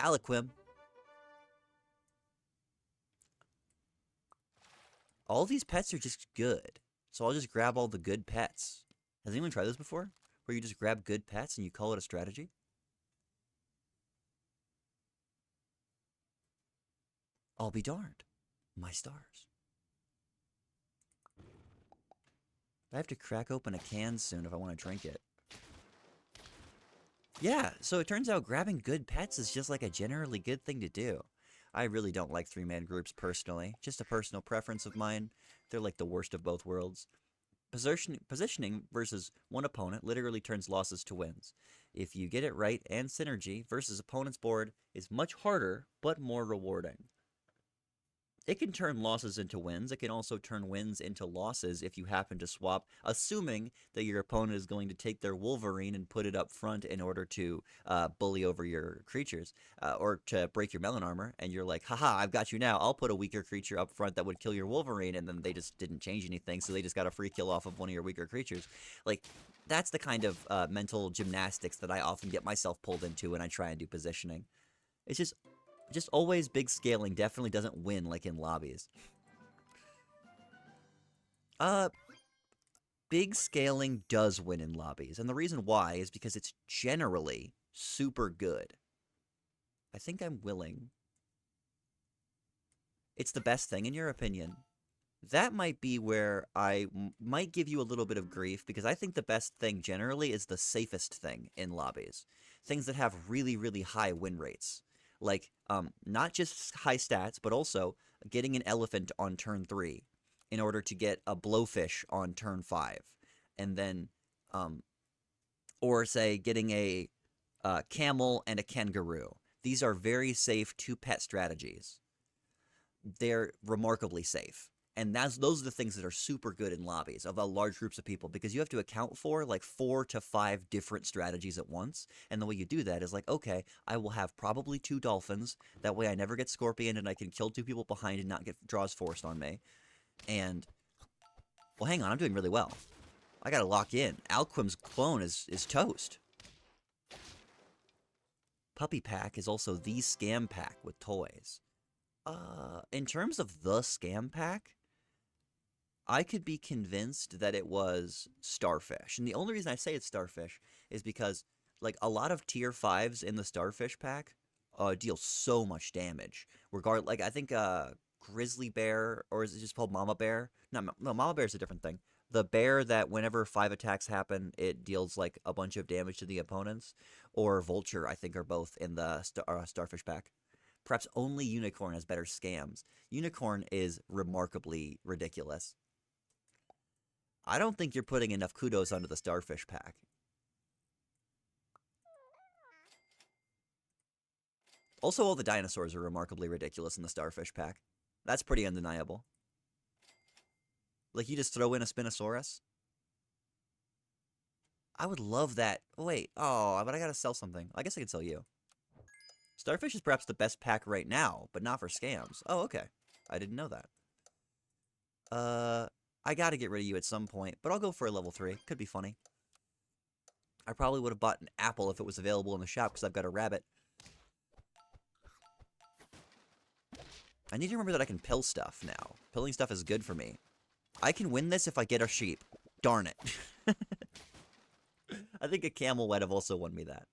Aliquim. All these pets are just good. So I'll just grab all the good pets. Has anyone tried this before? Where you just grab good pets and you call it a strategy? I'll be darned. My stars. I have to crack open a can soon if I want to drink it. Yeah, so it turns out grabbing good pets is just like a generally good thing to do. I really don't like three-man groups personally. Just a personal preference of mine. They're like the worst of both worlds. Positioning versus one opponent literally turns losses to wins. If you get it right and synergy versus opponent's board is much harder but more rewarding. It can turn losses into wins. It can also turn wins into losses if you happen to swap, assuming that your opponent is going to take their Wolverine and put it up front in order to bully over your creatures or to break your melon armor. And you're like, haha, I've got you now. I'll put a weaker creature up front that would kill your Wolverine. And then they just didn't change anything. So they just got a free kill off of one of your weaker creatures. Like, that's the kind of mental gymnastics that I often get myself pulled into when I try and do positioning. It's just always big scaling definitely doesn't win like in lobbies. Uh, Big scaling does win in lobbies, and the reason why is because it's generally super good. I think I'm willing. It's the best thing in your opinion. That might be where I might give you a little bit of grief because I think the best thing generally is the safest thing in lobbies. Things that have really, really high win rates. Like, not just high stats, but also getting an elephant on turn 3 in order to get a blowfish on turn 5. And then, or say, getting a camel and a kangaroo. These are very safe two-pet strategies. They're remarkably safe. And those are the things that are super good in lobbies of large groups of people because you have to account for like 4 to 5 different strategies at once. And the way you do that is like, okay, I will have probably 2 dolphins. That way I never get scorpion and I can kill 2 people behind and not get draws forced on me. And, well, hang on, I'm doing really well. I gotta lock in. Alquim's clone is toast. Puppy Pack is also the scam pack with toys. In terms of the scam pack, I could be convinced that it was Starfish. And the only reason I say it's Starfish is because, like, a lot of tier 5s in the Starfish pack deal so much damage. Like, I think Grizzly Bear, or is it just called Mama Bear? No, Mama Bear is a different thing. The bear that whenever 5 attacks happen, it deals, like, a bunch of damage to the opponents. Or Vulture, I think, are both in the Starfish pack. Perhaps only Unicorn has better scams. Unicorn is remarkably ridiculous. I don't think you're putting enough kudos onto the Starfish pack. Also, all the dinosaurs are remarkably ridiculous in the Starfish pack. That's pretty undeniable. Like, you just throw in a Spinosaurus? I would love that. Wait, oh, but I gotta sell something. I guess I could sell you. Starfish is perhaps the best pack right now, but not for scams. Oh, okay. I didn't know that. I gotta get rid of you at some point, but I'll go for a level 3. Could be funny. I probably would have bought an apple if it was available in the shop because I've got a rabbit. I need to remember that I can pill stuff now. Pilling stuff is good for me. I can win this if I get a sheep. Darn it. I think a camel might have also won me that.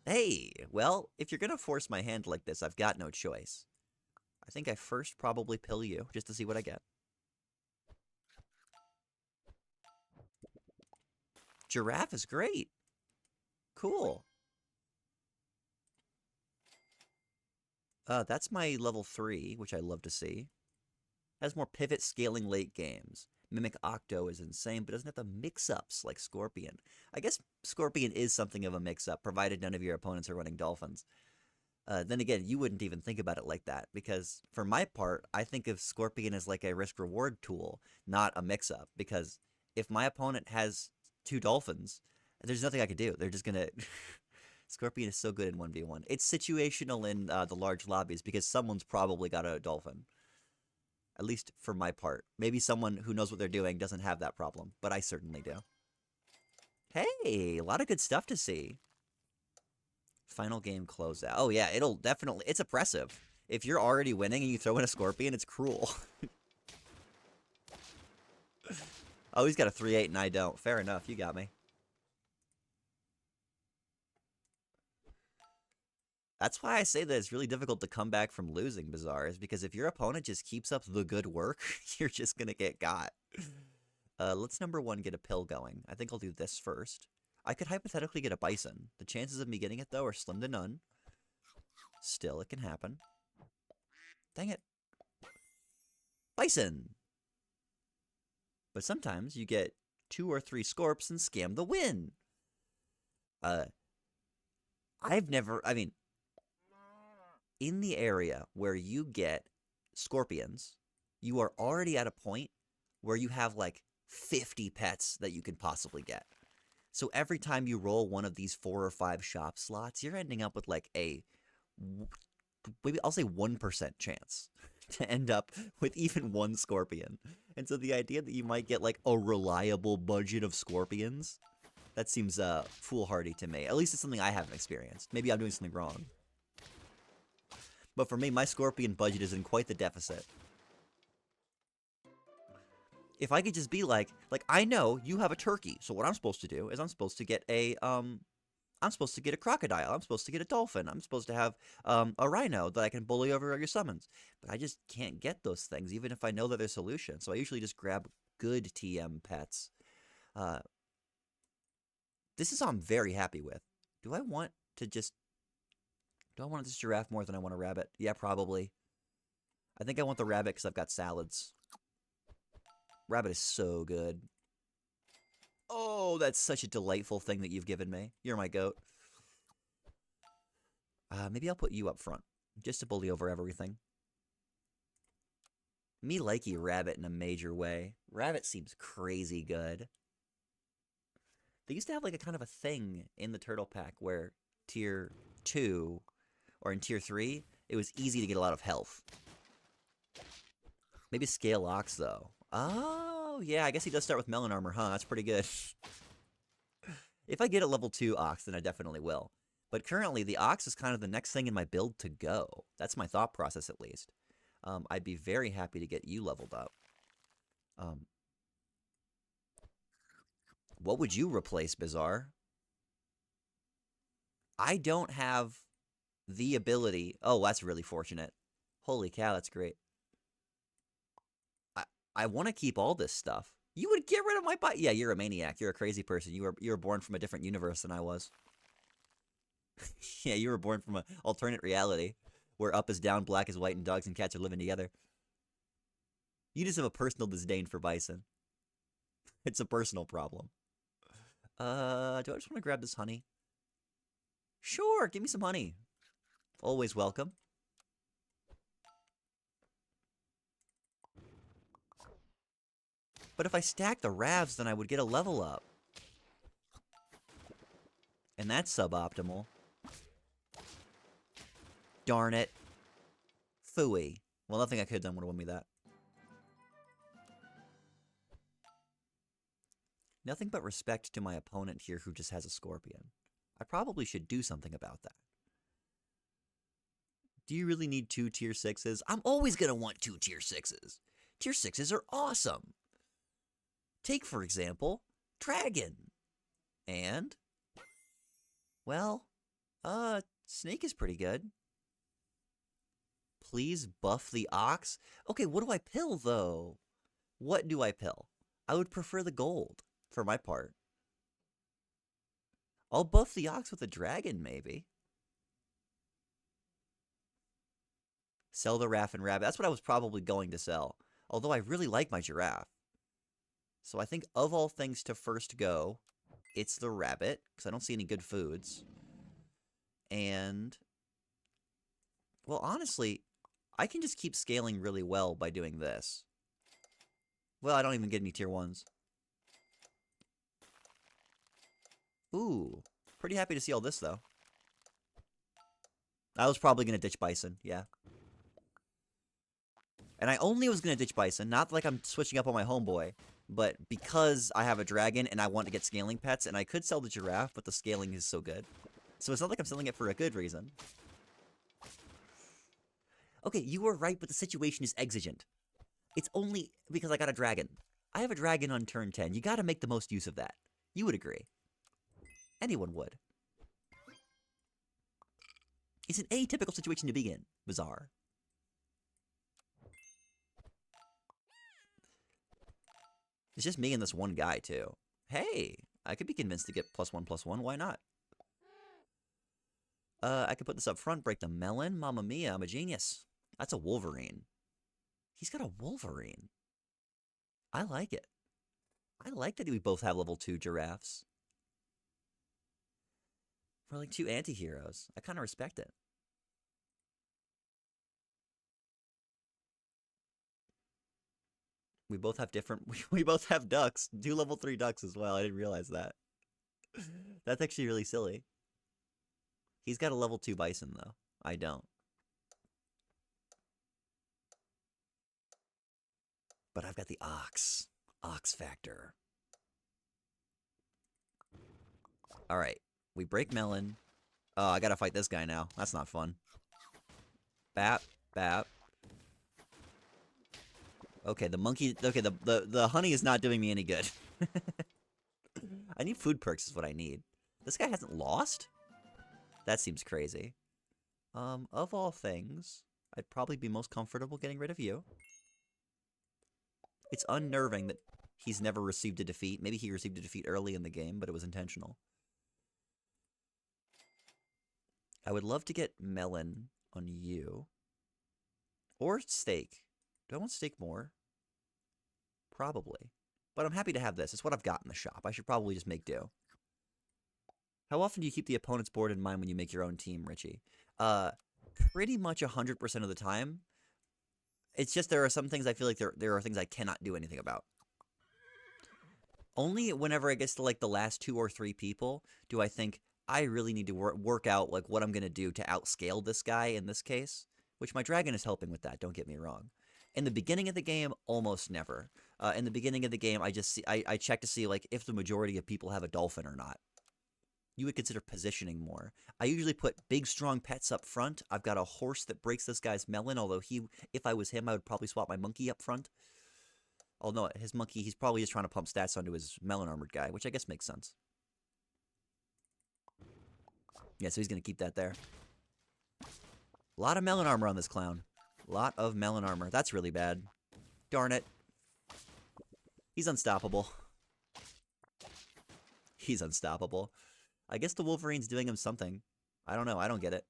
Hey, well, if you're gonna force my hand like this, I've got no choice. I think I first probably pill you, just to see what I get. Giraffe is great. Cool. That's my level 3, which I love to see. Has more pivot scaling late games. Mimic Octo is insane, but doesn't have the mix-ups like Scorpion. I guess Scorpion is something of a mix-up, provided none of your opponents are running Dolphins. Then again, you wouldn't even think about it like that, because for my part, I think of Scorpion as like a risk-reward tool, not a mix-up, because if my opponent has 2 Dolphins, there's nothing I can do. They're just gonna... Scorpion is so good in 1v1. It's situational in the large lobbies, because someone's probably got a Dolphin. At least for my part. Maybe someone who knows what they're doing doesn't have that problem, but I certainly do. Hey, a lot of good stuff to see. Final game closeout. Oh yeah, it'll definitely, it's oppressive. If you're already winning and you throw in a scorpion, it's cruel. Oh, he's got a 3-8 and I don't. Fair enough, you got me. That's why I say that it's really difficult to come back from losing, Bizarre, is because if your opponent just keeps up the good work, you're just gonna get got. Let's number 1 get a pill going. I think I'll do this first. I could hypothetically get a bison. The chances of me getting it, though, are slim to none. Still, it can happen. Dang it. Bison! But sometimes you get 2 or 3 scorps and scam the win. I mean, in the area where you get scorpions, you are already at a point where you have like 50 pets that you can possibly get. So every time you roll one of these 4 or 5 shop slots, you're ending up with like maybe I'll say 1% chance to end up with even 1 scorpion. And so the idea that you might get like a reliable budget of scorpions, that seems foolhardy to me. At least it's something I haven't experienced. Maybe I'm doing something wrong. But for me, my scorpion budget is in quite the deficit. If I could just be like I know you have a turkey, so what I'm supposed to do is I'm supposed to get a crocodile, I'm supposed to get a dolphin, I'm supposed to have a rhino that I can bully over your summons. But I just can't get those things, even if I know that there's solutions. So I usually just grab good TM pets. This is all I'm very happy with. Do I want this giraffe more than I want a rabbit? Yeah, probably. I think I want the rabbit because I've got salads. Rabbit is so good. Oh, that's such a delightful thing that you've given me. You're my goat. Maybe I'll put you up front, just to bully over everything. Me likey rabbit in a major way. Rabbit seems crazy good. They used to have like a kind of a thing in the turtle pack where tier 2 or in tier 3, it was easy to get a lot of health. Maybe scale ox though. Oh, yeah, I guess he does start with melon armor, huh? That's pretty good. If I get a level 2 ox, then I definitely will. But currently, the ox is kind of the next thing in my build to go. That's my thought process, at least. I'd be very happy to get you leveled up. What would you replace, Bizarre? I don't have the ability. Oh, that's really fortunate. Holy cow, that's great. I want to keep all this stuff. You would get rid of my body? Yeah, you're a maniac. You're a crazy person. You were born from a different universe than I was. Yeah, you were born from an alternate reality where up is down, black is white, and dogs and cats are living together. You just have a personal disdain for bison. It's a personal problem. Do I just want to grab this honey? Sure, give me some honey. Always welcome. But if I stack the ravs, then I would get a level up. And that's suboptimal. Darn it. Phooey. Well, nothing I could have done would have won me that. Nothing but respect to my opponent here who just has a scorpion. I probably should do something about that. Do you really need 2 tier 6s? I'm always going to want 2 tier 6s. Tier 6s are awesome. Take, for example, Dragon. And, well, Snake is pretty good. Please buff the Ox. Okay, what do I pill, though? What do I pill? I would prefer the gold, for my part. I'll buff the Ox with a Dragon, maybe. Sell the Raff and Rabbit. That's what I was probably going to sell. Although I really like my Giraffe. So I think of all things to first go, it's the rabbit, because I don't see any good foods. And, well, honestly, I can just keep scaling really well by doing this. Well, I don't even get any tier 1s. Ooh, pretty happy to see all this, though. I was probably going to ditch Bison, yeah. And I only was going to ditch Bison, not like I'm switching up on my homeboy, but because I have a dragon and I want to get scaling pets, and I could sell the giraffe, but the scaling is so good. So it's not like I'm selling it for a good reason. Okay, you were right, but the situation is exigent. It's only because I got a dragon. I have a dragon on turn 10. You gotta make the most use of that. You would agree. Anyone would. It's an atypical situation to be in. Bizarre. It's just me and this one guy, too. Hey, I could be convinced to get +1/+1. Why not? I could put this up front, break the melon. Mamma mia, I'm a genius. That's a Wolverine. He's got a Wolverine. I like it. I like that we both have level 2 giraffes. We're like 2 anti-heroes. I kind of respect it. We both have different... We both have ducks. 2 level 3 ducks as well. I didn't realize that. That's actually really silly. He's got a level 2 bison, though. I don't. But I've got the ox. Ox factor. Alright. We break melon. Oh, I gotta fight this guy now. That's not fun. Bap. Bap. Okay, the monkey... Okay, the honey is not doing me any good. I need food perks is what I need. This guy hasn't lost? That seems crazy. Of all things, I'd probably be most comfortable getting rid of you. It's unnerving that he's never received a defeat. Maybe he received a defeat early in the game, but it was intentional. I would love to get melon on you. Or steak. Do I want steak more? Probably. But I'm happy to have this. It's what I've got in the shop. I should probably just make do. How often do you keep the opponent's board in mind when you make your own team, Richie? Pretty much 100% of the time. It's just there are some things I feel like there are things I cannot do anything about. Only whenever it gets to like the last 2 or 3 people do I think I really need to work out like what I'm going to do to outscale this guy in this case, which my dragon is helping with that, don't get me wrong. In the beginning of the game, almost never. In the beginning of the game, I check to see like if the majority of people have a dolphin or not. You would consider positioning more. I usually put big, strong pets up front. I've got a horse that breaks this guy's melon, although if I was him, I would probably swap my monkey up front. Oh, no, his monkey, he's probably just trying to pump stats onto his melon-armored guy, which I guess makes sense. Yeah, so he's going to keep that there. A lot of melon armor on this clown. A lot of melon armor. That's really bad. Darn it. He's unstoppable. He's unstoppable. I guess the Wolverine's doing him something. I don't know. I don't get it.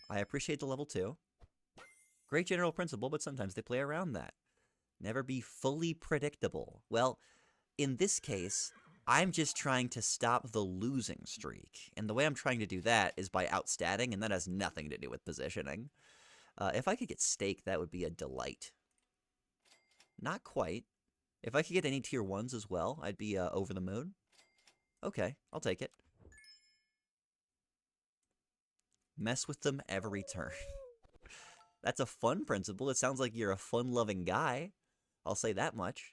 I appreciate the level 2. Great general principle, but sometimes they play around that. Never be fully predictable. Well, in this case, I'm just trying to stop the losing streak. And the way I'm trying to do that is by outstatting, and that has nothing to do with positioning. If I could get steak, that would be a delight. Not quite. If I could get any tier 1s as well, I'd be over the moon. Okay, I'll take it. Mess with them every turn. That's a fun principle. It sounds like you're a fun-loving guy. I'll say that much.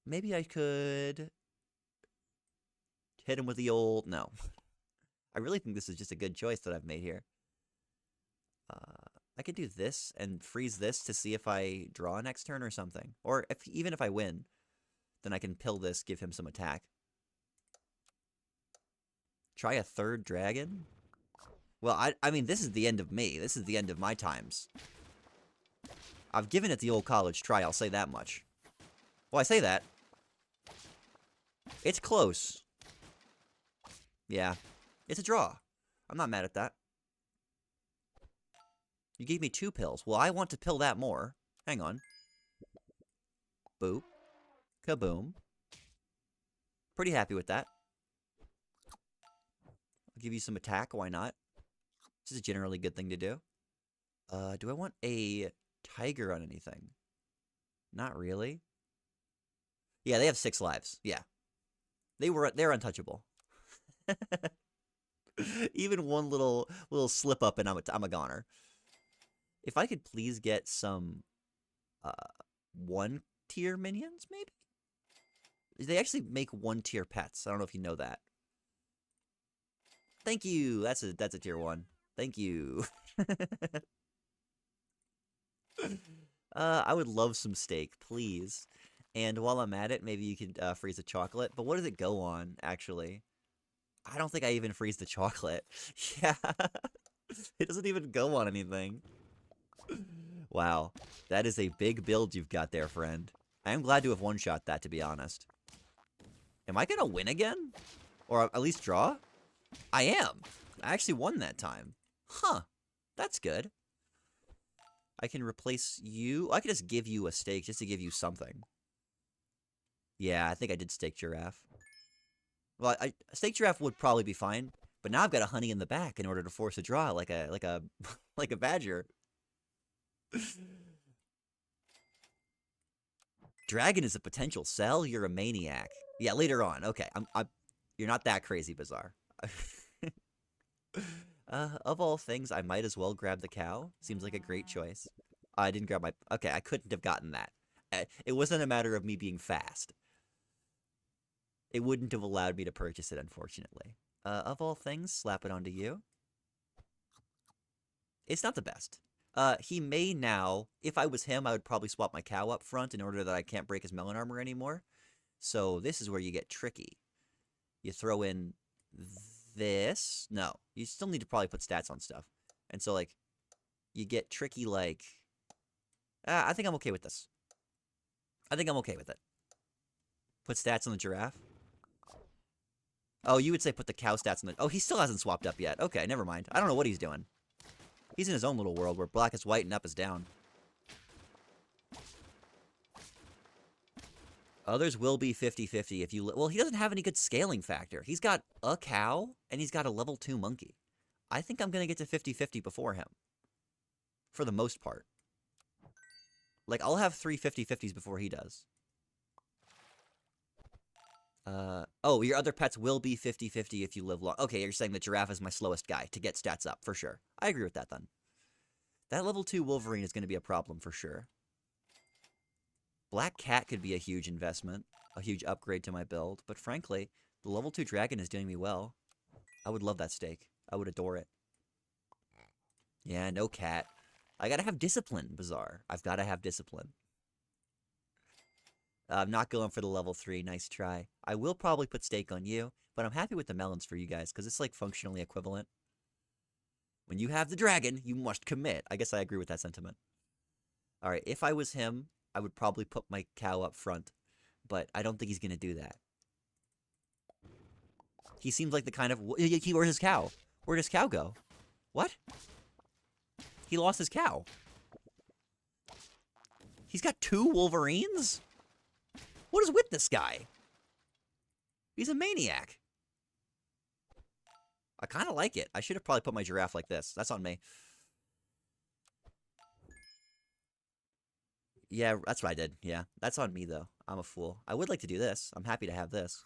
Maybe I could hit him with the old... No. I really think this is just a good choice that I've made here. I could do this and freeze this to see if I draw next turn or something. Or even if I win, then I can pill this, give him some attack. Try a 3rd dragon? Well, I mean, this is the end of me. This is the end of my times. I've given it the old college try, I'll say that much. Well, I say that. It's close. Yeah. It's a draw. I'm not mad at that. You gave me 2 pills. Well, I want to pill that more. Hang on. Boop. Kaboom. Pretty happy with that. I'll give you some attack. Why not? This is a generally good thing to do. Do I want a tiger on anything? Not really. Yeah, they have 6 lives. Yeah. They're untouchable. Even one little slip up and I'm a goner. If I could please get some 1-tier minions, maybe? They actually make 1-tier pets. I don't know if you know that. Thank you. That's a tier 1. Thank you. I would love some steak, please. And while I'm at it, maybe you could freeze a chocolate. But what does it go on, actually? I don't think I even freeze the chocolate. Yeah. It doesn't even go on anything. Wow. That is a big build you've got there, friend. I am glad to have one-shot that, to be honest. Am I gonna win again? Or at least draw? I am. I actually won that time. Huh. That's good. I can replace you. I could just give you a steak just to give you something. Yeah, I think I did steak giraffe. Well, steak giraffe would probably be fine, but now I've got a honey in the back in order to force a draw like a like a badger. Dragon is a potential sell. You're a maniac. Yeah, later on. Okay, you're not that crazy, Bizarre. Of all things, I might as well grab the cow. Seems like a great choice. I didn't grab my... Okay, I couldn't have gotten that. It wasn't a matter of me being fast. It wouldn't have allowed me to purchase it, unfortunately. Of all things, slap it onto you. It's not the best. He may now... If I was him, I would probably swap my cow up front in order that I can't break his melon armor anymore. So this is where you get tricky. You throw in... this. No, you still need to probably put stats on stuff. And so, like, you get tricky, like... I think I'm okay with this. I think I'm okay with it. Put stats on the giraffe. Oh, you would say put the cow stats on the... Oh, he still hasn't swapped up yet. Okay, never mind. I don't know what he's doing. He's in his own little world where black is white and up is down. Others will be 50-50 if you... Well, he doesn't have any good scaling factor. He's got a cow, and he's got a level 2 monkey. I think I'm going to get to 50-50 before him. For the most part. Like, I'll have 3 50-50s before he does. Oh, your other pets will be 50-50 if you live long. Okay, you're saying the giraffe is my slowest guy to get stats up, for sure. I agree with that, then. That level 2 Wolverine is going to be a problem, for sure. Black Cat could be a huge investment, a huge upgrade to my build, but frankly, the level 2 dragon is doing me well. I would love that steak. I would adore it. Yeah, no cat. I gotta have discipline, Bizarre. I've gotta have discipline. I'm not going for the level 3. Nice try. I will probably put steak on you, but I'm happy with the melons for you guys, because it's like functionally equivalent. When you have the dragon, you must commit. I guess I agree with that sentiment. Alright, if I was him, I would probably put my cow up front, but I don't think he's going to do that. He seems like the kind of... Where's his cow? Where'd his cow go? What? He lost his cow. He's got 2 Wolverines? What is with this guy? He's a maniac. I kind of like it. I should have probably put my giraffe like this. That's on me. Yeah, that's what I did. Yeah, that's on me, though. I'm a fool. I would like to do this. I'm happy to have this.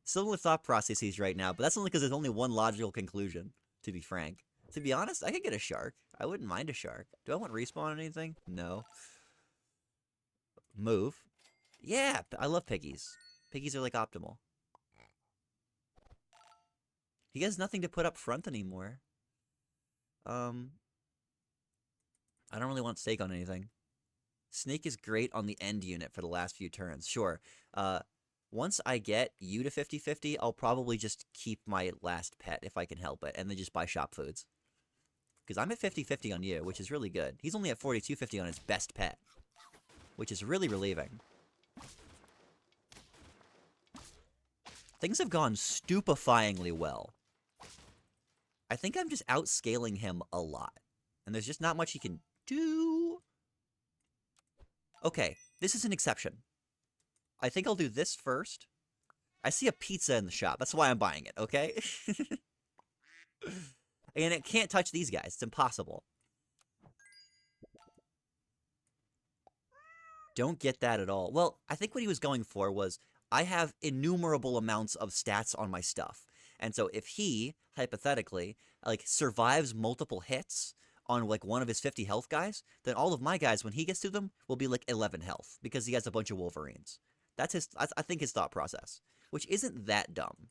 Similar thought processes right now, but that's only because there's only one logical conclusion, to be frank. To be honest, I could get a shark. I wouldn't mind a shark. Do I want respawn or anything? No. Move. Yeah, I love piggies. Piggies are like optimal. He has nothing to put up front anymore. I don't really want steak on anything. Snake is great on the end unit for the last few turns. Sure. Once I get you to 50-50, I'll probably just keep my last pet if I can help it, and then just buy shop foods. Because I'm at 50-50 on you, which is really good. He's only at 42-50 on his best pet, which is really relieving. Things have gone stupefyingly well. I think I'm just outscaling him a lot, and there's just not much he can do. Okay, this is an exception. I think I'll do this first. I see a pizza in the shop. That's why I'm buying it, okay? And it can't touch these guys. It's impossible. Don't get that at all. Well, I think what he was going for was, I have innumerable amounts of stats on my stuff. And so if he, hypothetically, like, survives multiple hits on, like, one of his 50 health guys, then all of my guys, when he gets to them, will be, like, 11 health, because he has a bunch of Wolverines. That's his, I think, his thought process, which isn't that dumb.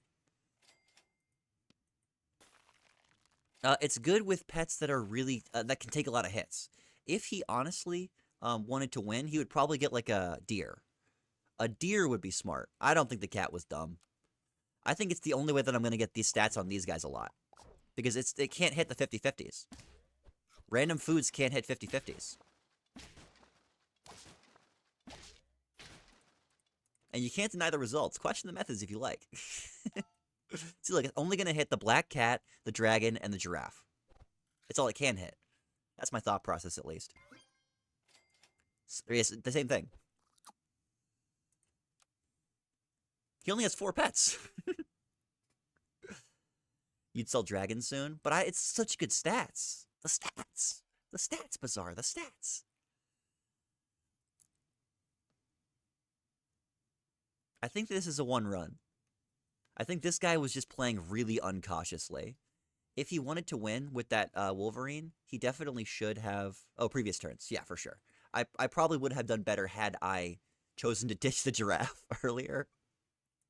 It's good with pets that are really that can take a lot of hits. If he honestly wanted to win, he would probably get like a deer. A deer would be smart. I don't think the cat was dumb. I think it's the only way that I'm going to get these stats on these guys a lot. Because it can't hit the 50-50s. Random foods can't hit 50-50s. And you can't deny the results. Question the methods if you like. See, look, it's only going to hit the black cat, the dragon, and the giraffe. It's all it can hit. That's my thought process, at least. Yes, the same thing. He only has 4 pets. You'd sell dragons soon, but it's such good stats. The stats. The stats, Bizarre. The stats. I think this is a 1-run. I think this guy was just playing really uncautiously. If he wanted to win with that Wolverine, he definitely should have... Oh, previous turns. Yeah, for sure. I probably would have done better had I chosen to ditch the giraffe earlier.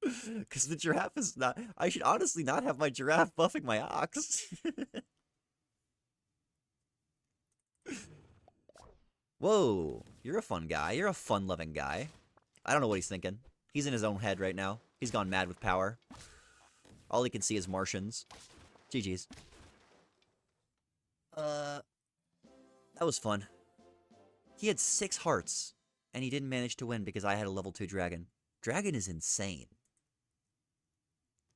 Because the giraffe is not... I should honestly not have my giraffe buffing my ox. Whoa, you're a fun guy. You're a fun-loving guy. I don't know what he's thinking. He's in his own head right now. He's gone mad with power. All he can see is Martians. GG's. That was fun. He had 6 hearts, and he didn't manage to win because I had a level 2 dragon. Dragon is insane.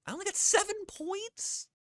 I only got 7 points?